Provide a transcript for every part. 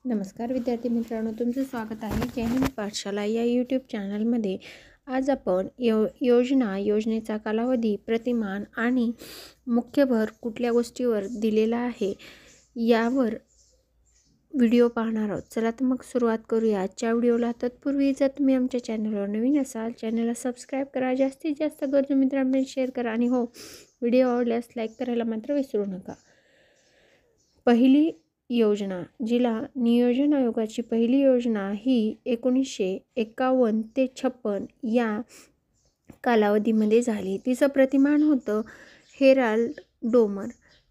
नमस्कार विद्यार्थी मित्रांनो, तुमचं स्वागत आहे जय हिंद पाठशाला या यूट्यूब चॅनलमध्ये। आज आपण योजनेचा कालावधी, प्रतिमान आणि मुख्य भर कुठल्या गोष्टीवर दिलेला आहे यावर व्हिडिओ पाहणार आहोत। चला तर मग सुरुवात करूया आजच्या व्हिडिओला। तत्पूर्वी जर तुम्ही आमच्या चॅनलवर नवीन असाल, चॅनलला सबस्क्राईब करा, जास्तीत जास्त गरजू मित्रांना शेअर करा आणि हो, व्हिडिओ आवडल्यास लाईक करायला मात्र विसरू नका। पहिली योजना, जिला नियोजन आयोगाची पहिली योजना ही 1951 ते 56 या कालावधीमध्ये झाली। तिचं प्रतिमान होतं हेराल्ड डोमर।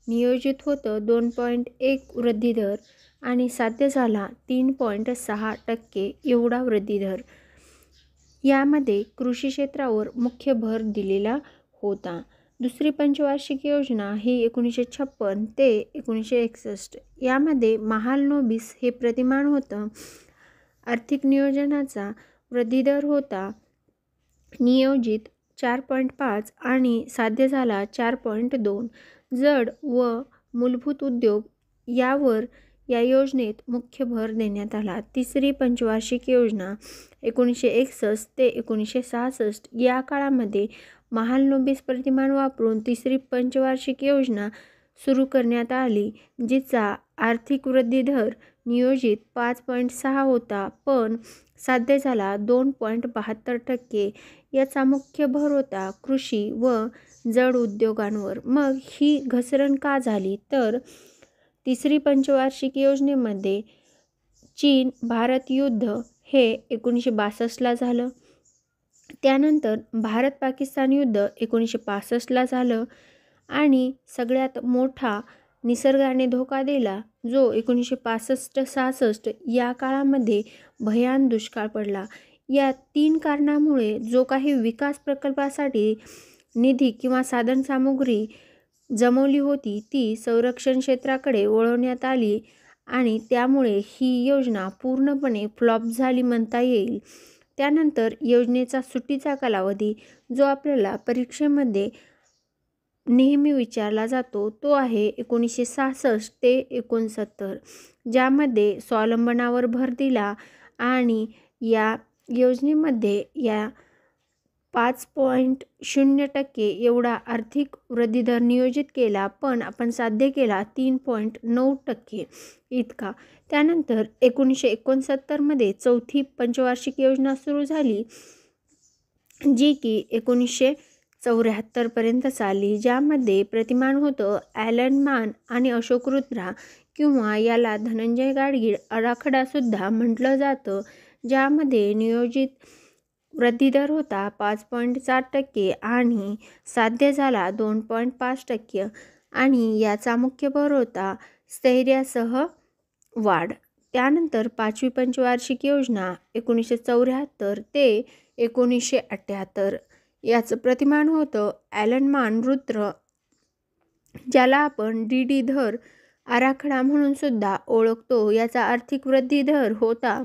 नियोजित होतं 2.1 वृद्धिदर आणि साध्य झाला 3.6% एवढा वृद्धिदर। यामध्ये कृषी क्षेत्रावर मुख्य भर दिलेला होता। दुसरी पंचवार्षिक योजना ही 1956 ते 1961 यामध्ये महालनोबिस हे प्रतिमान होतं। आर्थिक नियोजनाचा वृद्धिदर होता नियोजित 4.5 आणि साध्य झाला 4.2। जड व मूलभूत उद्योग यावर या योजनेत मुख्य भर देण्यात आला। तिसरी पंचवार्षिक योजना 1961 ते 1966 या काळामध्ये महालनोबिस प्रतिमान वापरून तिसरी पंचवार्षिक योजना सुरू करण्यात आली, जिचा आर्थिक वृद्धिदर नियोजित 5.6 होता पण साध्य झाला 2.72%। याचा मुख्य भर होता कृषी व जड उद्योगांवर। मग ही घसरण का झाली तर तिसरी पंचवार्षिक योजनेमध्ये चीन भारत युद्ध हे 1962ला झालं। त्यानंतर भारत पाकिस्तान युद्ध 1965ला झालं आणि सगळ्यात मोठा निसर्गाने धोका दिला, जो 1965-66 या काळामध्ये भयान दुष्काळ पडला। या 3 कारणामुळे जो काही विकास प्रकल्पासाठी निधी किंवा साधनसामुग्री जमवली होती ती संरक्षण क्षेत्राकडे वळवण्यात आली आणि त्यामुळे ही योजना पूर्णपणे फ्लॉप झाली म्हणता येईल। त्यानंतर योजनेचा सुट्टीचा कालावधी, जो आपल्याला परीक्षेमध्ये नेहमी विचारला जातो, तो आहे 1966 ते 69, ज्यामध्ये स्वावलंबनावर भर दिला आणि या योजनेमध्ये या 5.0% एवढा आर्थिक वृद्धिदर नियोजित केला, पण आपण साध्य केला 3.9% इतका। त्यानंतर 1969 मध्ये चौथी पंचवार्षिक योजना सुरू झाली, जी की 1974 पर्यंत चालली, ज्यामध्ये प्रतिमान होतं ॲलन मान आणि अशोक रुद्रा किंवा याला धनंजय गाडगीळ आराखडा सुद्धा म्हटलं जातं, ज्यामध्ये नियोजित वृद्धिदर होता 5.4% आणि साध्य झाला 2.5% आणि याचा मुख्य भर होता स्थैर्यासह वाढ। त्यानंतर पाचवी पंचवार्षिक योजना 1974 ते 1978 याचं प्रतिमान होतं ॲलन मान रुद्र, ज्याला आपण DD धर आराखडा म्हणून सुद्धा ओळखतो। याचा आर्थिक वृद्धिदर होता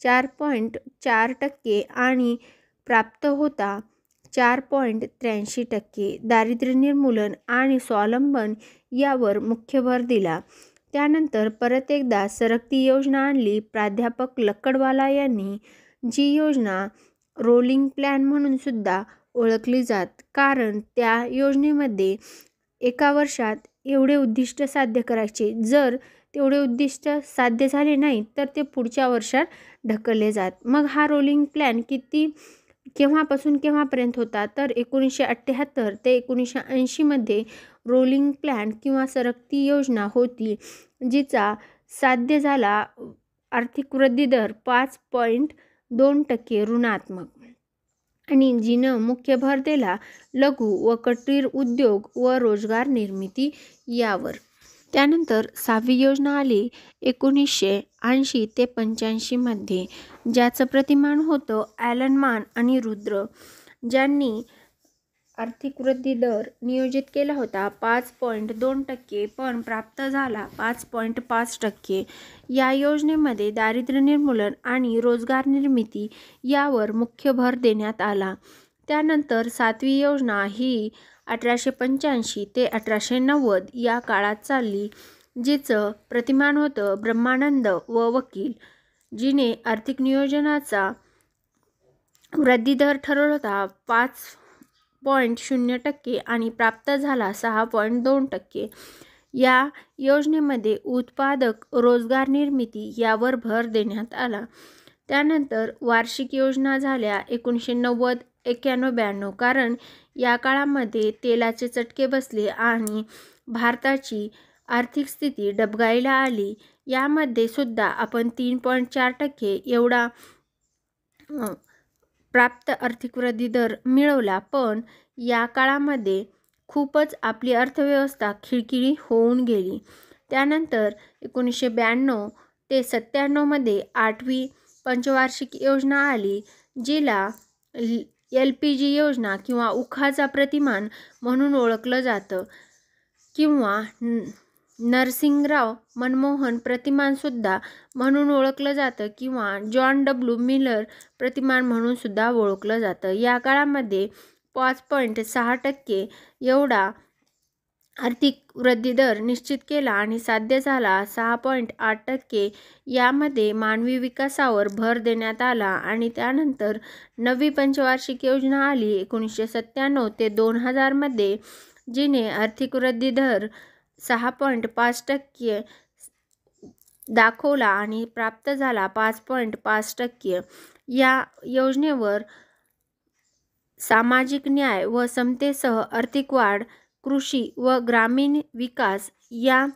4.4% आणि प्राप्त होता 4.83%। दारिद्र्य निर्मूलन आणि स्वावलंबन यावर मुख्य भर दिला। त्यानंतर परत एकदा सरकती योजना आणली प्राध्यापक लक्कडवाला यांनी, जी योजना रोलिंग प्लॅन म्हणून सुद्धा ओळखली जात, कारण त्या योजनेमध्ये एका वर्षात एवढे उद्दिष्ट साध्य करायचे। जर तेवढे उद्दिष्ट साध्य झाले नाही तर ते पुढच्या वर्षात ढकलले जात। मग हा रोलिंग प्लॅन केव्हापासून केव्हापर्यंत होता तर 1978 ते 1980 मध्ये रोलिंग प्लॅन किंवा सरकती योजना होती, जिचा साध्य झाला आर्थिक वृद्धिदर 5.2% ऋणात्मक आणि जिनं मुख्य भर दिला लघु व कुटीर उद्योग व रोजगार निर्मिती यावर। त्यानंतर सहावी योजना आली 1980 ते 85 मध्ये, ज्याचं प्रतिमान होतं ॲलन मान आणि रुद्र, ज्यांनी आर्थिक वृद्धिदर नियोजित केला होता 5.2% पण प्राप्त झाला 5.5%। या योजनेमध्ये दारिद्र्य निर्मूलन आणि रोजगार निर्मिती यावर मुख्य भर देण्यात आला। त्यानंतर सातवी योजना ही 1885 ते 1890 या काळात चालली, जिचं प्रतिमान होतं ब्रह्मानंद व वकील, जिने आर्थिक नियोजनाचा वृद्धी दर ठरवला होता 5.0% आणि प्राप्त झाला 6.2%. या योजनेमध्ये उत्पादक रोजगार निर्मिती यावर भर देण्यात आला. त्यानंतर वार्षिक योजना झाल्या 1990, 91, 92. कारण या काळामध्ये तेलाचे चटके बसले आणि भारताची आर्थिक स्थिती डबघाईला आली. यामध्ये सुद्धा आपण 3.4% एवढा प्राप्त आर्थिक वृद्धी दर मिळवला. पण या काळामध्ये खूपच आपली अर्थव्यवस्था खिळखिळी होऊन गेली. त्यानंतर 1992 ते 97 मध्ये 8वी पंचवार्षिक योजना आली, जिला LPG योजना किंवा उखाचा प्रतिमान म्हणून ओळखलं जातं किंवा नरसिंगराव मनमोहन प्रतिमानसुद्धा म्हणून ओळखलं जातं किंवा जॉन डब्ल्यू मिलर प्रतिमान म्हणून सुद्धा ओळखलं जातं. या काळामध्ये 5.6% एवढा आर्थिक वृद्धी दर निश्चित केला आणि साध्य झाला 6.8%. यामध्ये मानवी विकासावर भर देण्यात आला आणि त्यानंतर 9वी पंचवार्षिक योजना आली 1997 ते 2000 मध्ये, जिने आर्थिक वृद्धी दर 6.5% दाखवला आणि प्राप्त झाला 5.5%. या योजनेवर सामाजिक न्याय व समतेसह आर्थिक वाढ, कृषी व ग्रामीण विकास या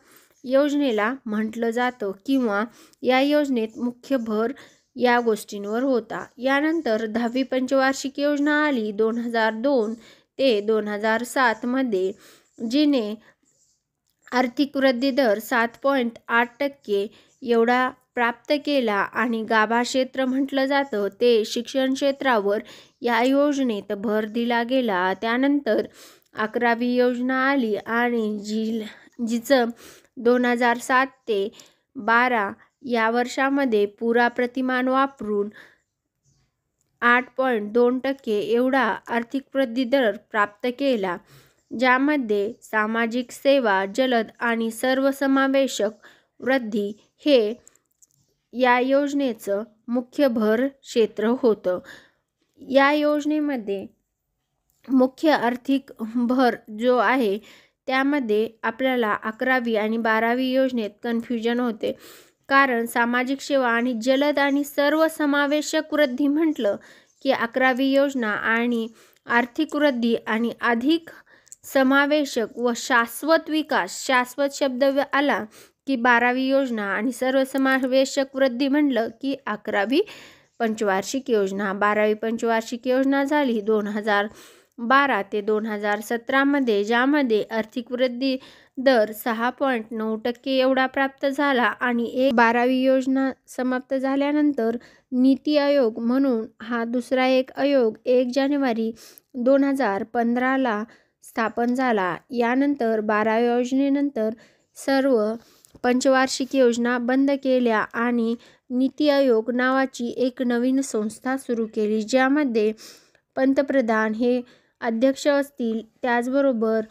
योजनेला म्हटलं जातं किंवा या योजनेत मुख्य भर या गोष्टींवर होता. यानंतर 10वी पंचवार्षिक योजना आली 2002 ते 2007 मध्ये, जिने आर्थिक वृद्धी दर 7.8% एवढा प्राप्त केला आणि गाभा क्षेत्र म्हटलं जातं ते शिक्षण क्षेत्रावर या योजनेत भर दिला गेला. त्यानंतर 11वी योजना आली आणि जिचं 2007 ते 12 या वर्षामध्ये पुरा प्रतिमान वापरून 8.2% एवढा आर्थिक वृद्धी दर प्राप्त केला, ज्यामध्ये सामाजिक सेवा, जलद आणि सर्वसमावेशक वृद्धी हे या योजनेचं मुख्य भर क्षेत्र होतं. या योजनेमध्ये मुख्य आर्थिक भर जो आहे त्यामध्ये आपल्याला 11वी आणि 12वी योजनेत कन्फ्युजन होते. कारण सामाजिक सेवा आणि जलद आणि सर्वसमावेशक वृद्धी म्हटलं की 11वी योजना आणि आर्थिक वृद्धी आणि अधिक समावेशक व शाश्वत विकास, शाश्वत शब्द आला की 12वी योजना आणि सर्वसमावेशक वृद्धी म्हटलं की 11वी पंचवार्षिक योजना. 12वी पंचवार्षिक योजना झाली 2012 ते 2017 मध्ये, ज्यामध्ये आर्थिक वृद्धी दर 6.9% एवढा प्राप्त झाला आणि 12वी योजना समाप्त झाल्यानंतर नीती आयोग म्हणून हा दुसरा एक आयोग 1 जानेवारी 2015 स्थापन झाला. यानंतर 12व्या योजनेनंतर सर्व पंचवार्षिक योजना बंद केल्या आणि नीती आयोग नावाची एक नवीन संस्था सुरू केली, ज्यामध्ये पंतप्रधान हे अध्यक्ष असतील. त्याचबरोबर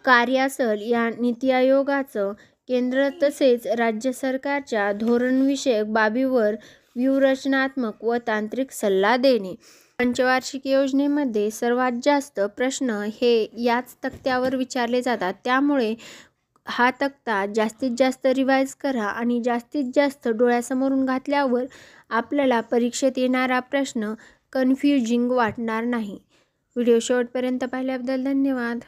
कार्य असेल या नीती आयोगाचं. केंद्र तसेच राज्य सरकारच्या धोरणविषयक बाबीवर व्यूहरचनात्मक व तांत्रिक सल्ला देणे. पंचवार्षिक योजनेमध्ये सर्वात जास्त प्रश्न हे याच तक्त्यावर विचारले जातात, त्यामुळे हा तक्ता जास्तीत जास्त रिवाईज करा आणि जास्तीत जास्त डोळ्यासमोरून घातल्यावर आपल्याला परीक्षेत येणारा प्रश्न कन्फ्युजिंग वाटणार नाही. व्हिडिओ शेवटपर्यंत पाहिल्याबद्दल धन्यवाद.